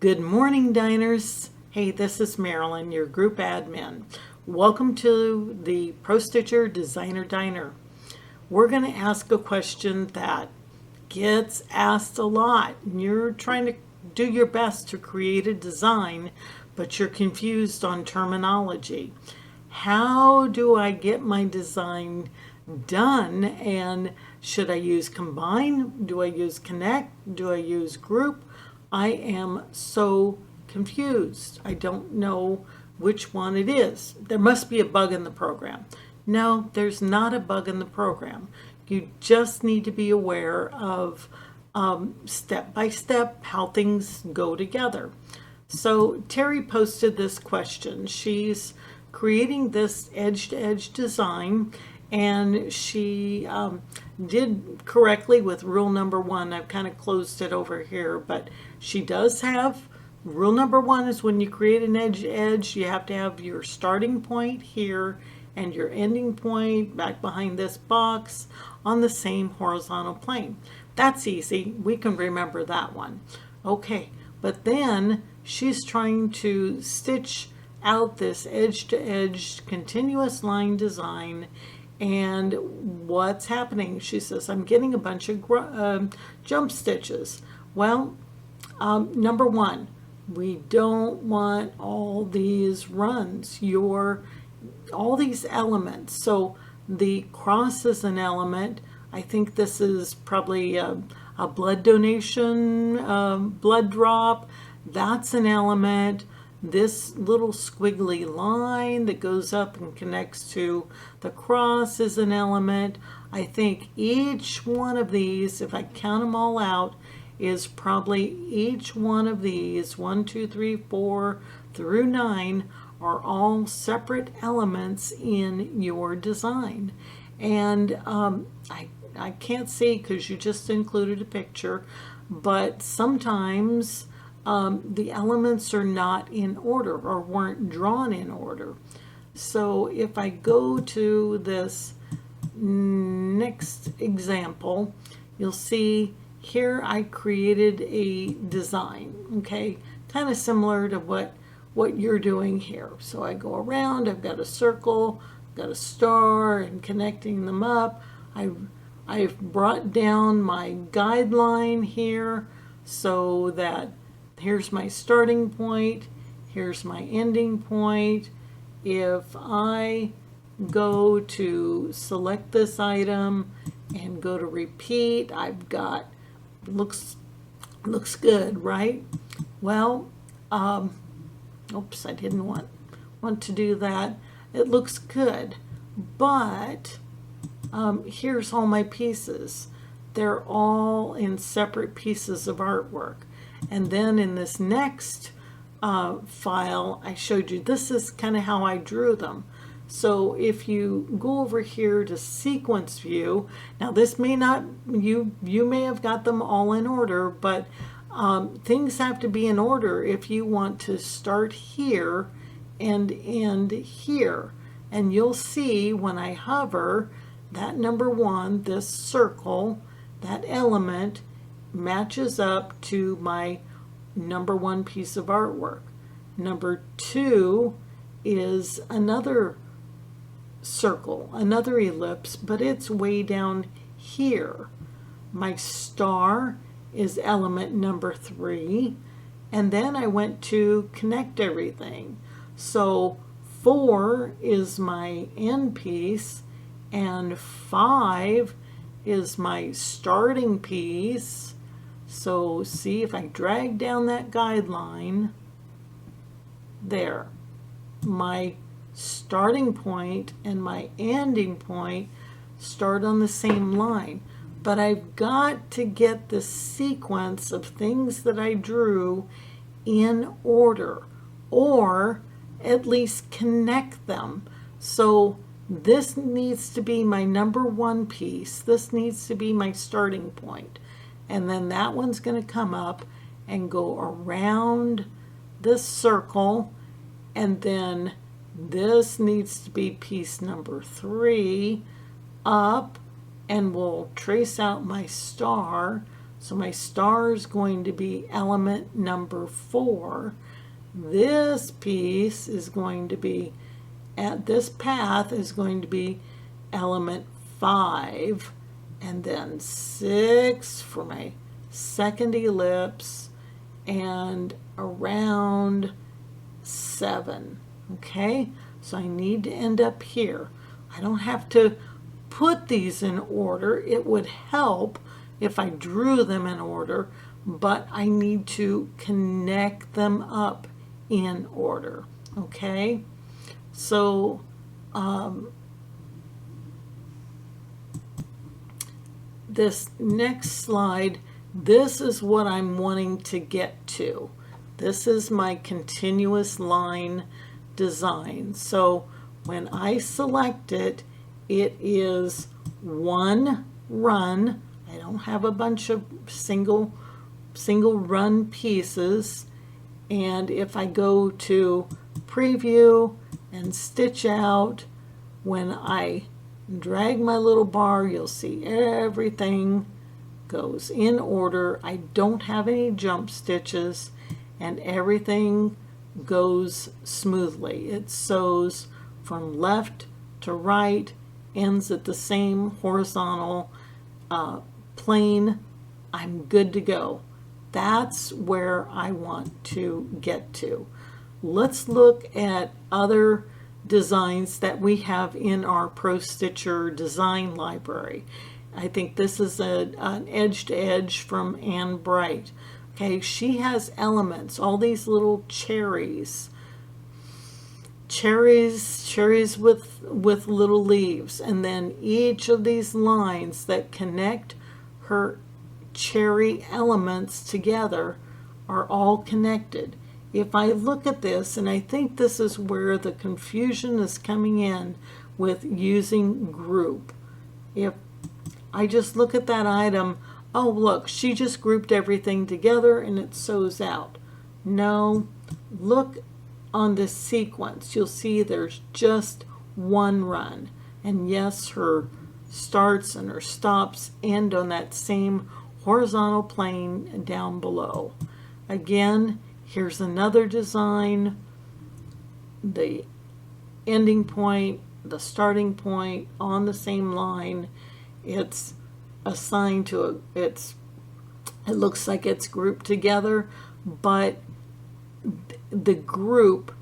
Good morning, diners. Hey, this is Marilyn, your group admin. Welcome to the Pro Stitcher Designer Diner. We're going to ask a question that gets asked a lot. You're trying to do your best to create a design, but you're confused on terminology. How do I get my design done? And should I use combine? Do I use connect? Do I use group? I am so confused. I don't know which one it is. There must be a bug in the program. No, there's not a bug in the program. You just need to be aware of step by step how things go together. So Terry posted this question. She's creating this edge-to-edge design, and she did correctly with rule number 1. I've kind of closed it over here, but she does have rule number 1 is when you create an edge, you have to have your starting point here and your ending point back behind this box on the same horizontal plane. That's easy. We can remember that one. Okay, but then she's trying to stitch out this edge-to-edge continuous line design, and what's happening? She says, I'm getting a bunch of jump stitches. Well, number 1, we don't want all these runs, all these elements. So the cross is an element. I think this is probably a blood donation, blood drop. That's an element. This little squiggly line that goes up and connects to the cross is an element. I think each one of these, if I count them all out, is probably each one of these, 1, 2, 3, 4 through 9, are all separate elements in your design. And I can't see because you just included a picture, but sometimes the elements are not in order or weren't drawn in order. So if I go to this next example, you'll see here I created a design, okay, kind of similar to what you're doing here. So I go around, I've got a circle, I've got a star, and connecting them up. I've brought down my guideline here so that here's my starting point, here's my ending point. If I go to select this item and go to repeat, I've got, looks good, right? Well, oops, I didn't want to do that. It looks good, but here's all my pieces. They're all in separate pieces of artwork. And then in this next file I showed you, this is kind of how I drew them. So if you go over here to sequence view, now this may not, you may have got them all in order, but things have to be in order if you want to start here and end here. And you'll see when I hover, that number 1, this circle, that element matches up to my number 1 piece of artwork. Number 2 is another circle, another ellipse, but it's way down here. My star is element number 3, and then I went to connect everything. So 4 is my end piece, and 5 is my starting piece. So see, if I drag down that guideline, there, my starting point and my ending point start on the same line. But I've got to get the sequence of things that I drew in order, or at least connect them. So this needs to be my number 1 piece. This needs to be my starting point. And then that one's going to come up and go around this circle, and then this needs to be piece number 3 up, and we'll trace out my star. So my star is going to be element number 4. This piece is going to be, at this path is going to be element 5, and then 6 for my second ellipse, and around 7. Okay, so I need to end up here. I don't have to put these in order. It would help if I drew them in order, but I need to connect them up in order. Okay, so this next slide, this is what I'm wanting to get to. This is my continuous line design. So when I select it, it is one run. I don't have a bunch of single run pieces. And if I go to preview and stitch out, when I drag my little bar, you'll see everything goes in order. I don't have any jump stitches, and everything goes smoothly. It sews from left to right, ends at the same horizontal plane. I'm good to go. That's where I want to get to. Let's look at other designs that we have in our Pro Stitcher design library. I think this is an edge to edge from Anne Bright. Okay, she has elements, all these little cherries with little leaves, and then each of these lines that connect her cherry elements together are all connected. If I look at this, and I think this is where the confusion is coming in with using group. If I just look at that item, oh look, she just grouped everything together and it sews out. No, look on this sequence. You'll see there's just one run. And yes, her starts and her stops end on that same horizontal plane down below. Again, here's another design. The ending point, the starting point on the same line. It's assigned to it looks like it's grouped together, but the group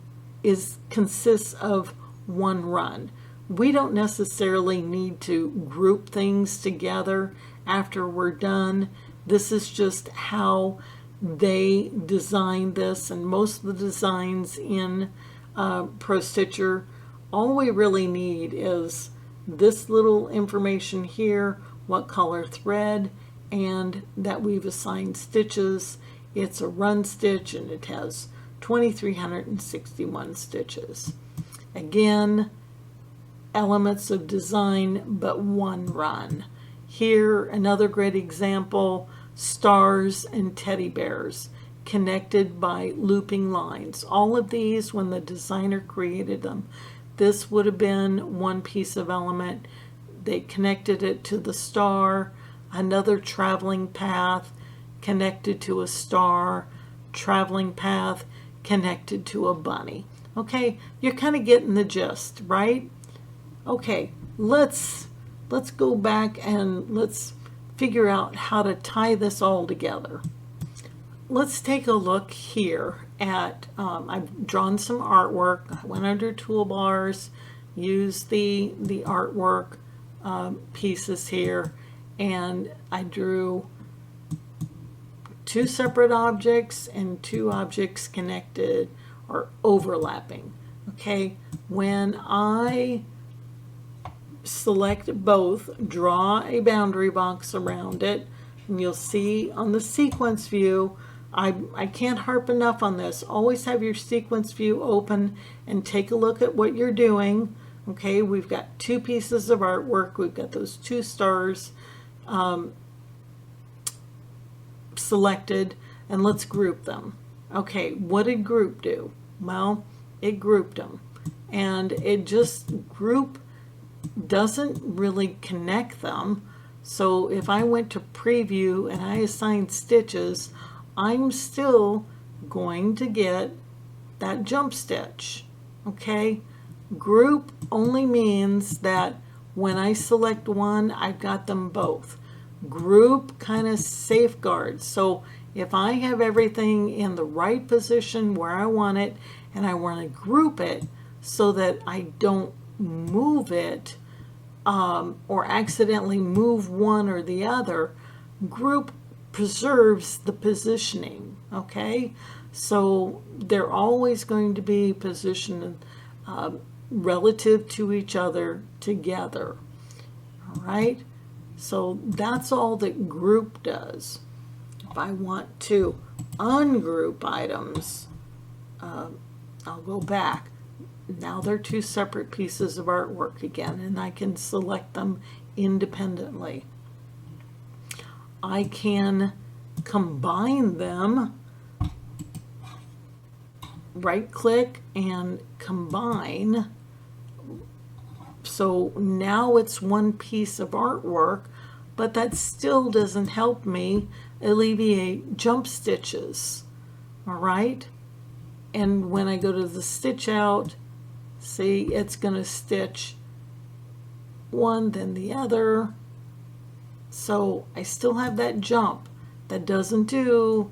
consists of one run. We don't necessarily need to group things together after we're done. This is just how they designed this, and most of the designs in Pro Stitcher, all we really need is this little information here, what color thread, and that we've assigned stitches. It's a run stitch and it has 2,361 stitches. Again, elements of design, but one run. Here, another great example, stars and teddy bears connected by looping lines. All of these, when the designer created them, this would have been one piece of element. They connected it to the star, another traveling path connected to a star, traveling path connected to a bunny. Okay, you're kind of getting the gist, right? Okay, let's go back and let's figure out how to tie this all together. Let's take a look here at, I've drawn some artwork. I went under toolbars, used the artwork pieces here, and I drew two separate objects and two objects connected or overlapping. Okay, when I select both, draw a boundary box around it, and you'll see on the sequence view, I can't harp enough on this. Always have your sequence view open and take a look at what you're doing. Okay, we've got two pieces of artwork. We've got those two stars selected, and let's group them. Okay, what did group do? Well, it grouped them, and it just group doesn't really connect them. So if I went to preview and I assign stitches, I'm still going to get that jump stitch, okay? Group only means that when I select one, I've got them both. Group kind of safeguards. So if I have everything in the right position where I want it, and I want to group it so that I don't move it or accidentally move one or the other, group preserves the positioning, okay? So they're always going to be positioned relative to each other together, all right? So that's all that group does. If I want to ungroup items, I'll go back. Now they're two separate pieces of artwork again, and I can select them independently. I can combine them, right click and combine. So now it's one piece of artwork, but that still doesn't help me alleviate jump stitches, all right? And when I go to the stitch out, see, it's going to stitch one, then the other. So I still have that jump that doesn't do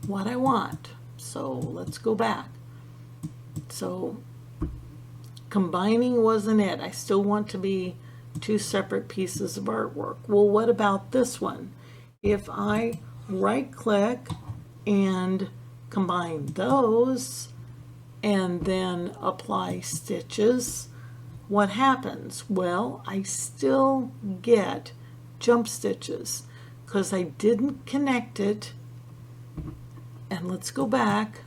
what I want. So let's go back. So combining wasn't it. I still want to be two separate pieces of artwork. Well, what about this one? If I right click and combine those and then apply stitches, what happens? Well, I still get jump stitches because I didn't connect it. And let's go back.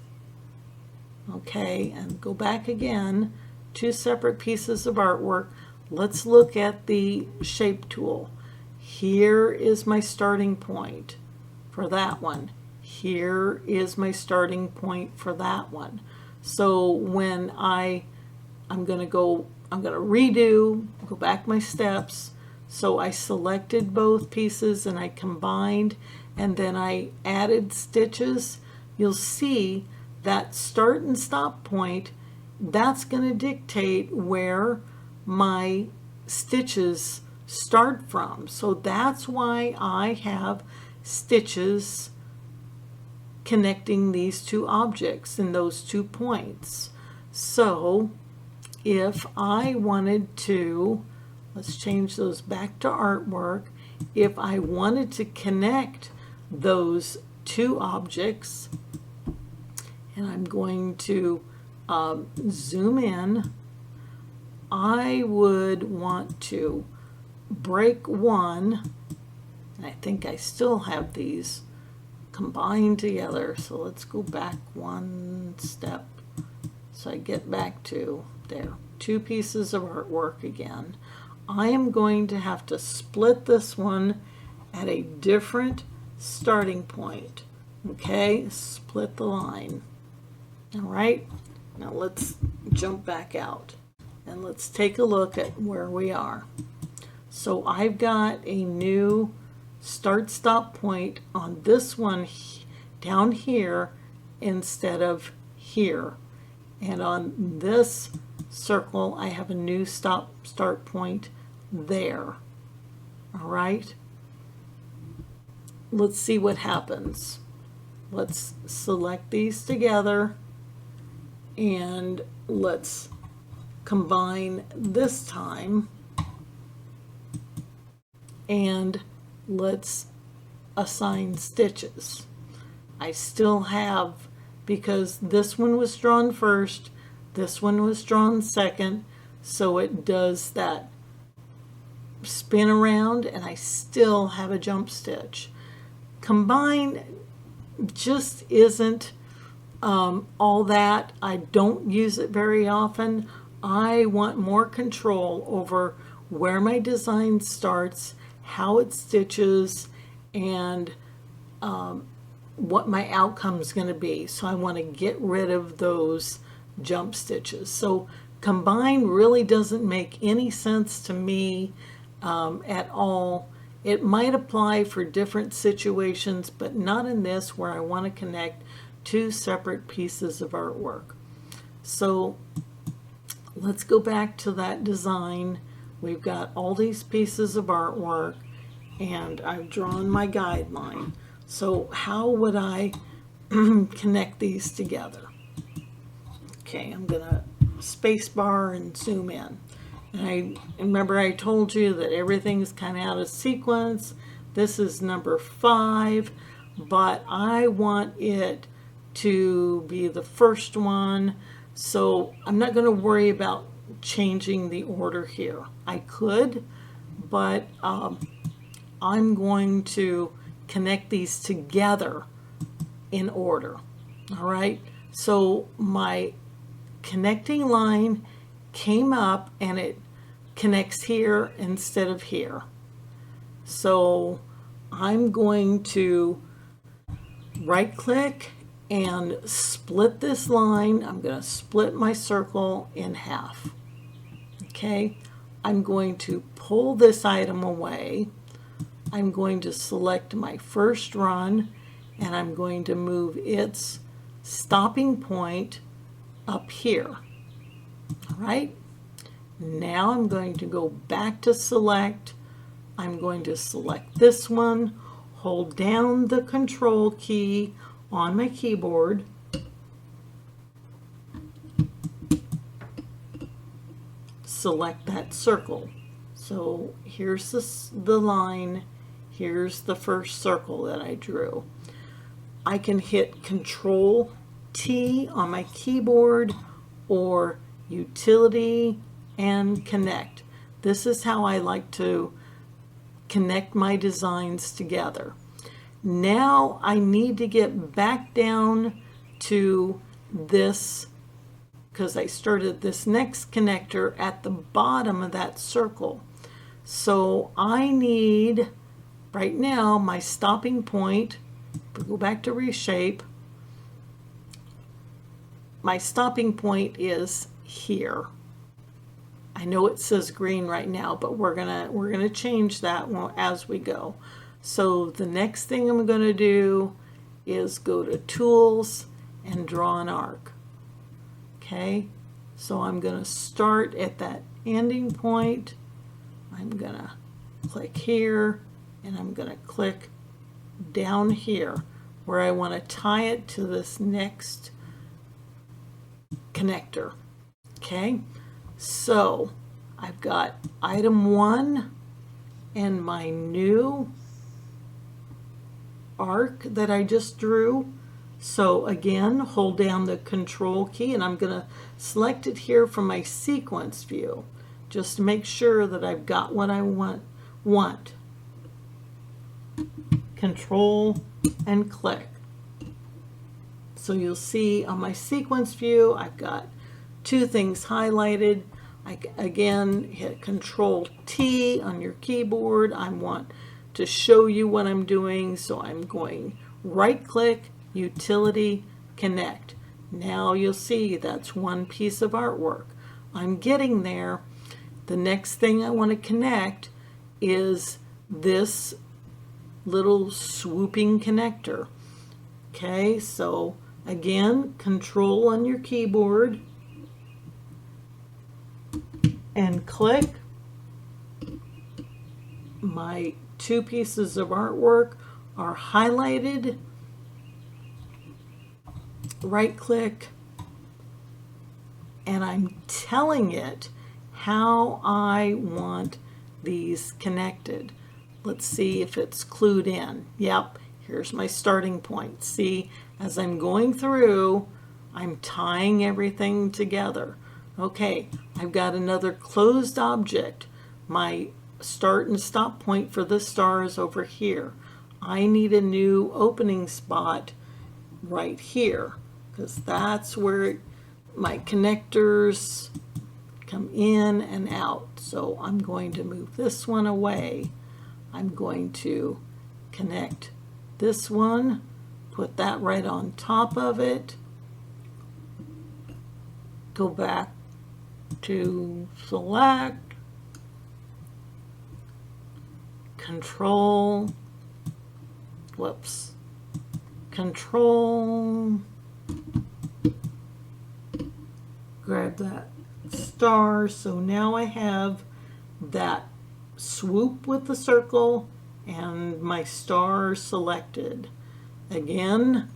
Okay, and go back again. Two separate pieces of artwork. Let's look at the shape tool. Here is my starting point for that one. Here is my starting point for that one. So when I'm going to redo, go back my steps. So I selected both pieces and I combined, and then I added stitches. You'll see that start and stop point, that's going to dictate where my stitches start from. So that's why I have stitches connecting these two objects in those 2 points. So if I wanted to, let's change those back to artwork. If I wanted to connect those two objects, and I'm going to zoom in, I would want to break one. I think I still have these combined together, so let's go back one step so I get back to there, two pieces of artwork again. I am going to have to split this one at a different starting point. Okay, split the line. All right, now let's jump back out and let's take a look at where we are. So I've got a new start stop point on this one down here instead of here, and on this circle I have a new start point there. All right, let's see what happens. Let's select these together and let's combine this time, and let's assign stitches. I still have, because this one was drawn first, this one was drawn second, so it does that spin around and I still have a jump stitch. Combine just isn't all that. I don't use it very often. I want more control over where my design starts, how it stitches, and what my outcome is going to be. So I want to get rid of those jump stitches. So combine really doesn't make any sense to me at all. It might apply for different situations, but not in this where I want to connect two separate pieces of artwork. So let's go back to that design. We've got all these pieces of artwork and I've drawn my guideline. So how would I connect these together? Okay, I'm gonna space bar and zoom in. And I remember I told you that everything's kind of out of sequence. This is number 5, but I want it to be the first one. So I'm not going to worry about changing the order here. I could, but I'm going to connect these together in order. All right, so my connecting line came up and it connects here instead of here. So I'm going to right click and split this line. I'm going to split my circle in half. Okay, I'm going to pull this item away. I'm going to select my first run and I'm going to move its stopping point up here. All right, now I'm going to go back to select. I'm going to select this one, hold down the control key on my keyboard, select that circle. So here's the line, here's the first circle that I drew. I can hit Control T on my keyboard or Utility and Connect. This is how I like to connect my designs together. Now I need to get back down to this because I started this next connector at the bottom of that circle. So I need, right now, my stopping point. If we go back to reshape, my stopping point is here. I know it says green right now, but we're gonna change that as we go. So the next thing I'm gonna do is go to Tools and draw an arc. Okay, so I'm gonna start at that ending point. I'm gonna click here and I'm gonna click down here where I want to tie it to this next connector. Okay, so I've got item 1 and my new arc that I just drew. So again, hold down the control key and I'm going to select it here from my sequence view just to make sure that I've got what I want. Control and click. So you'll see on my sequence view I've got 2 things highlighted. I again hit Control T on your keyboard. I want to show you what I'm doing, so I'm going right click, Utility, Connect. Now you'll see that's one piece of artwork. I'm getting there. The next thing I want to connect is this little swooping connector. Okay, so again, Control on your keyboard and click. My 2 pieces of artwork are highlighted. Right click and I'm telling it how I want these connected. Let's see if it's clued in. Yep, here's my starting point. See, as I'm going through, I'm tying everything together. Okay, I've got another closed object. My start and stop point for the star is over here. I need a new opening spot right here because that's where my connectors come in and out. So I'm going to move this one away. I'm going to connect this one, put that right on top of it, go back to select, control, whoops, control, grab that star. So now I have that swoop with the circle and my star selected. Again,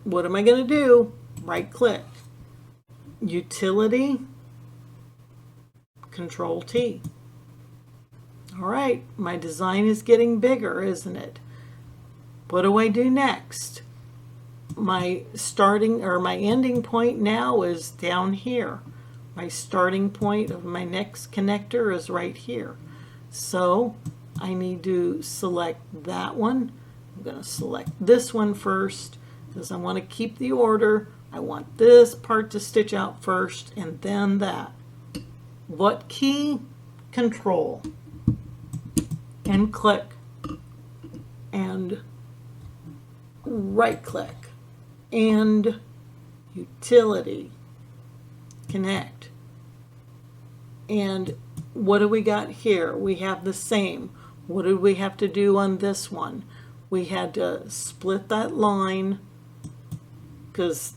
what am I going to do? Right click, utility, control T. All right, my design is getting bigger, isn't it? What do I do next? My starting or my ending point now is down here. My starting point of my next connector is right here. So I need to select that one. I'm going to select this one first because I want to keep the order. I want this part to stitch out first and then that. What key? Control. And click. And right click. And utility. Connect. And what do we got here? We have the same. What did we have to do on this one? We had to split that line because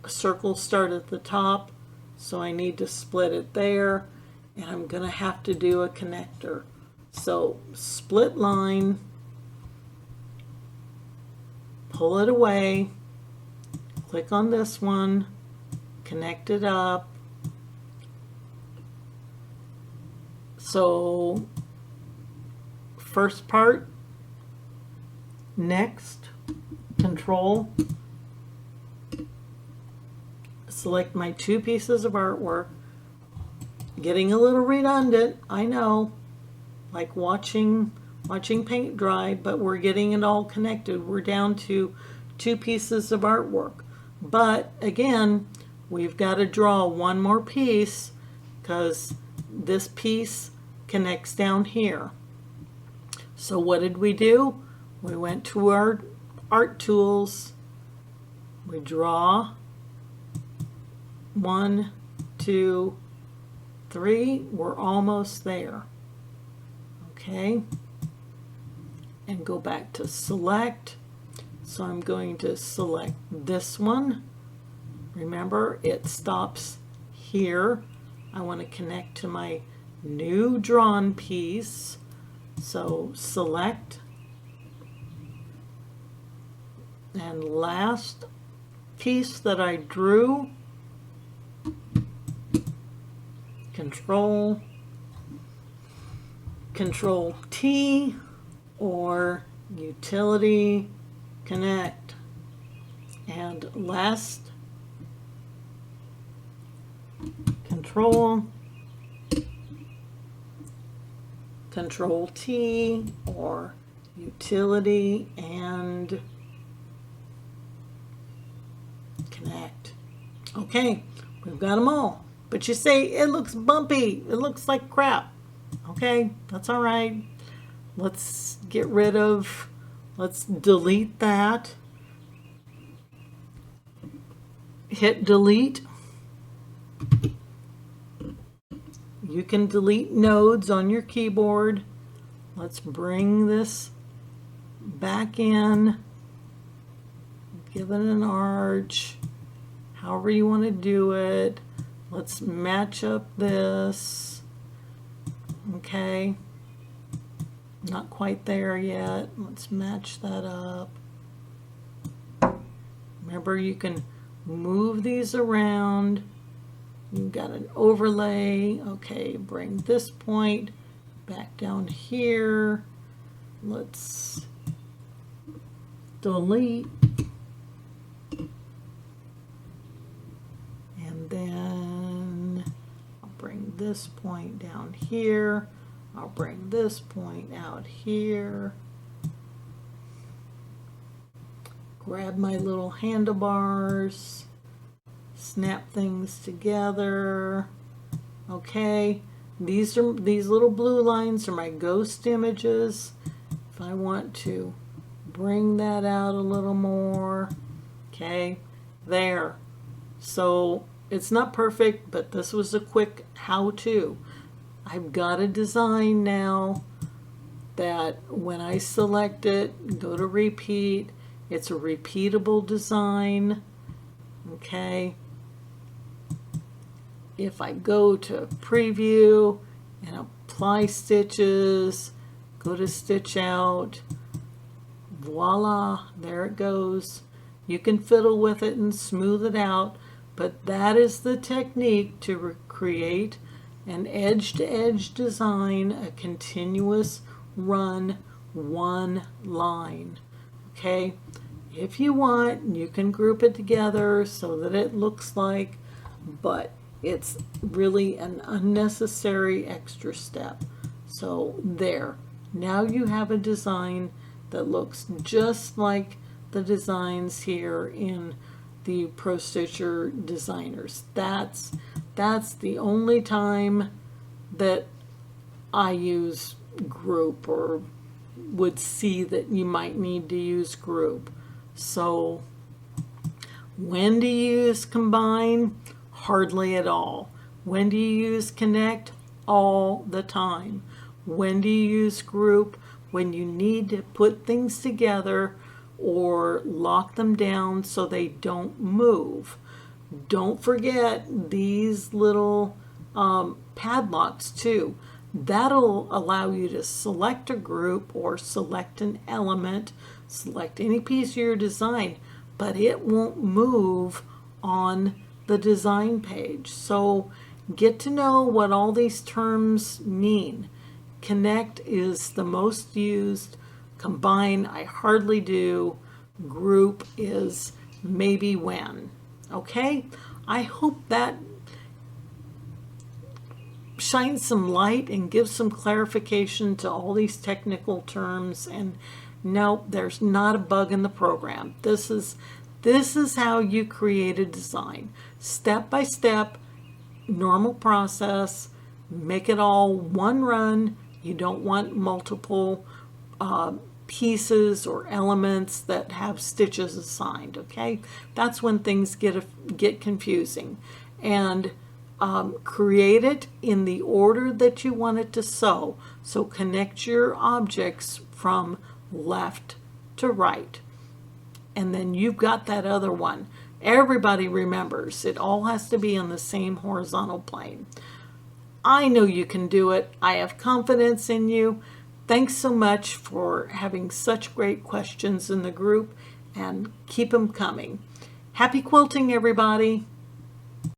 a circle started at the top, so I need to split it there, and I'm going to have to do a connector. So split line, pull it away, click on this one, connect it up. So first part, next, control, select my two pieces of artwork. Getting a little redundant, I know, like watching paint dry, but we're getting it all connected. We're down to two pieces of artwork. But again, we've got to draw one more piece because this piece connects down here. So what did we do? We went to our art tools. We draw 1, 2, 3. We're almost there. Okay. And go back to select. So I'm going to select this one. Remember, it stops here. I want to connect to my new drawn piece. So select. And last piece that I drew, control T or utility connect. And last, control T or utility and connect. Okay, we've got them all. But you say it looks bumpy. It looks like crap. Okay, that's all right. Let's delete that. Hit delete. You can delete nodes on your keyboard. Let's bring this back in. Give it an arch. However you want to do it. Let's match up this. Okay. Not quite there yet. Let's match that up. Remember, you can move these around. You've got an overlay. Okay, bring this point back down here. Let's delete. And then I'll bring this point down here. I'll bring this point out here. Grab my little handlebars. Snap things together. Okay, these little blue lines are my ghost images. If I want to bring that out a little more, okay, there. So it's not perfect, but this was a quick how-to. I've got a design now. that when I select it, go to repeat, it's a repeatable design. Okay. If I go to preview and apply stitches, go to stitch out, voila, there it goes. You can fiddle with it and smooth it out, but that is the technique to create an edge-to-edge design, a continuous run, one line. Okay, if you want, you can group it together so that it looks like, but it's really an unnecessary extra step. So there, now you have a design that looks just like the designs here in the Pro Stitcher Designers. That's the only time that I use group, or would see that you might need to use group. So when do you use combine? Hardly at all. When do you use connect? All the time. When do you use group? When you need to put things together or lock them down so they don't move. Don't forget these little padlocks too. That'll allow you to select a group or select an element, select any piece of your design, but it won't move on the design page. So get to know what all these terms mean. Connect is the most used. Combine, I hardly do. Group is maybe when. Okay? I hope that shines some light and gives some clarification to all these technical terms. And no, there's not a bug in the program. This is how you create a design. Step by step, normal process. Make it all one run. You don't want multiple pieces or elements that have stitches assigned. Okay, that's when things get confusing. And create it in the order that you want it to sew. So connect your objects from left to right. And then you've got that other one. Everybody remembers it all has to be on the same horizontal plane. I know you can do it. I have confidence in you. Thanks so much for having such great questions in the group, and keep them coming. Happy quilting, everybody.